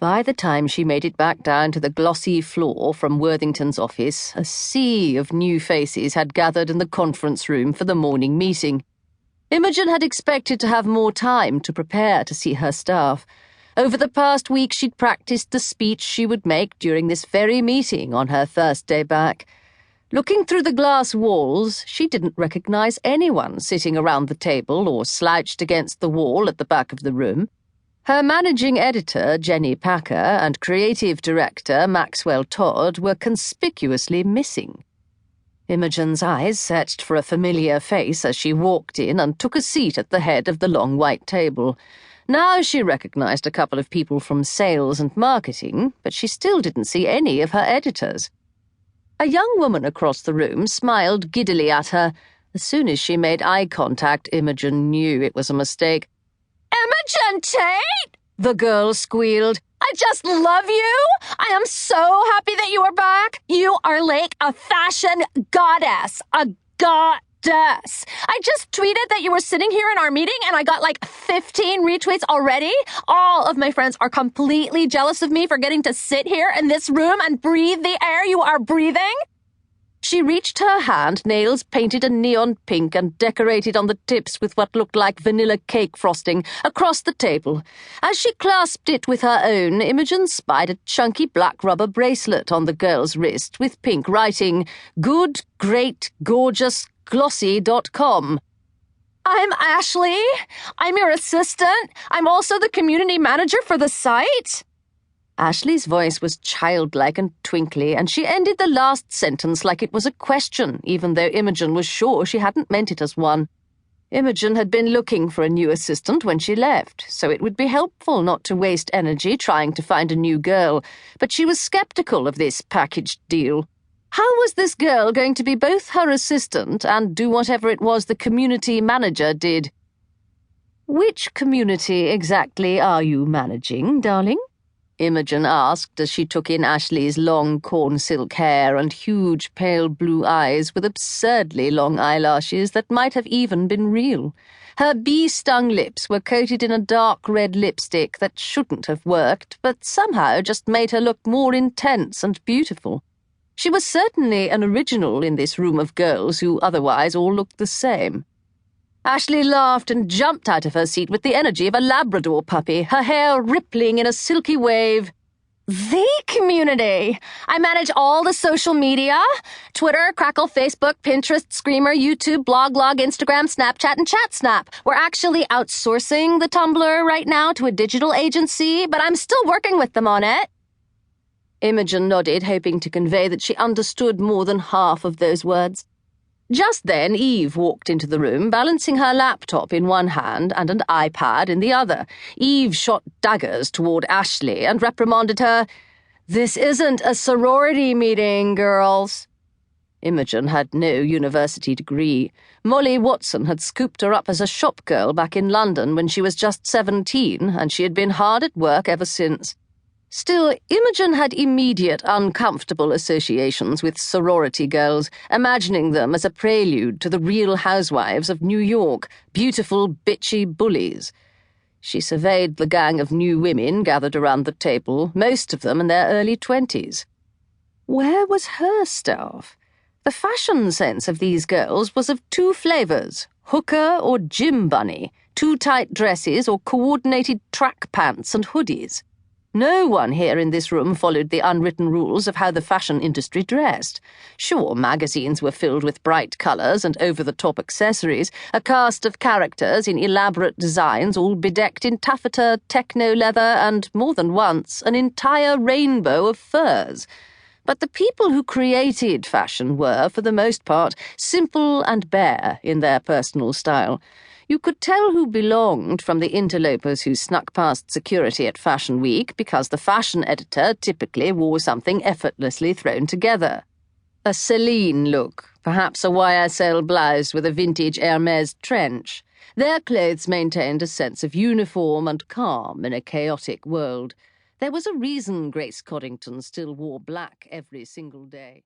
By the time she made it back down to the glossy floor from Worthington's office, a sea of new faces had gathered in the conference room for the morning meeting. Imogen had expected to have more time to prepare to see her staff. Over the past week, she'd practiced the speech she would make during this very meeting on her first day back. Looking through the glass walls, she didn't recognize anyone sitting around the table or slouched against the wall at the back of the room. Her managing editor, Jenny Packer, and creative director, Maxwell Todd, were conspicuously missing. Imogen's eyes searched for a familiar face as she walked in and took a seat at the head of the long white table. Now she recognized a couple of people from sales and marketing, but she still didn't see any of her editors. A young woman across the room smiled giddily at her. As soon as she made eye contact, Imogen knew it was a mistake. "Imogen Tate!" the girl squealed. "I just love you! I am so happy that you are back! You are like a fashion goddess! A goddess! I just tweeted that you were sitting here in our meeting and I got like 15 retweets already. All of my friends are completely jealous of me for getting to sit here in this room and breathe the air you are breathing." She reached her hand, nails painted a neon pink and decorated on the tips with what looked like vanilla cake frosting, across the table. As she clasped it with her own, Imogen spied a chunky black rubber bracelet on the girl's wrist with pink writing, "Good, Great, Gorgeous, Glossy.com. "I'm Ashley. I'm your assistant. I'm also the community manager for the site." Ashley's voice was childlike and twinkly, and she ended the last sentence like it was a question, even though Imogen was sure she hadn't meant it as one. Imogen had been looking for a new assistant when she left, so it would be helpful not to waste energy trying to find a new girl, but she was skeptical of this packaged deal. How was this girl going to be both her assistant and do whatever it was the community manager did? "Which community exactly are you managing, darling?" Imogen asked as she took in Ashley's long corn silk hair and huge pale blue eyes with absurdly long eyelashes that might have even been real. Her bee-stung lips were coated in a dark red lipstick that shouldn't have worked, but somehow just made her look more intense and beautiful. She was certainly an original in this room of girls who otherwise all looked the same. Ashley laughed and jumped out of her seat with the energy of a Labrador puppy, her hair rippling in a silky wave. "The community! I manage all the social media. Twitter, Crackle, Facebook, Pinterest, Screamer, YouTube, Blog, Instagram, Snapchat, and ChatSnap. We're actually outsourcing the Tumblr right now to a digital agency, but I'm still working with them on it." Imogen nodded, hoping to convey that she understood more than half of those words. Just then, Eve walked into the room, balancing her laptop in one hand and an iPad in the other. Eve shot daggers toward Ashley and reprimanded her. "This isn't a sorority meeting, girls." Imogen had no university degree. Molly Watson had scooped her up as a shop girl back in London when she was just 17, and she had been hard at work ever since. Still, Imogen had immediate uncomfortable associations with sorority girls, imagining them as a prelude to the Real Housewives of New York, beautiful, bitchy bullies. She surveyed the gang of new women gathered around the table, most of them in their early 20s. Where was her staff? The fashion sense of these girls was of two flavors, hooker or gym bunny, too tight dresses or coordinated track pants and hoodies. No one here in this room followed the unwritten rules of how the fashion industry dressed. Sure, magazines were filled with bright colours and over-the-top accessories, a cast of characters in elaborate designs all bedecked in taffeta, techno-leather, and, more than once, an entire rainbow of furs. But the people who created fashion were, for the most part, simple and bare in their personal style. You could tell who belonged from the interlopers who snuck past security at Fashion Week because the fashion editor typically wore something effortlessly thrown together. A Celine look, perhaps a YSL blouse with a vintage Hermès trench. Their clothes maintained a sense of uniform and calm in a chaotic world. There was a reason Grace Coddington still wore black every single day.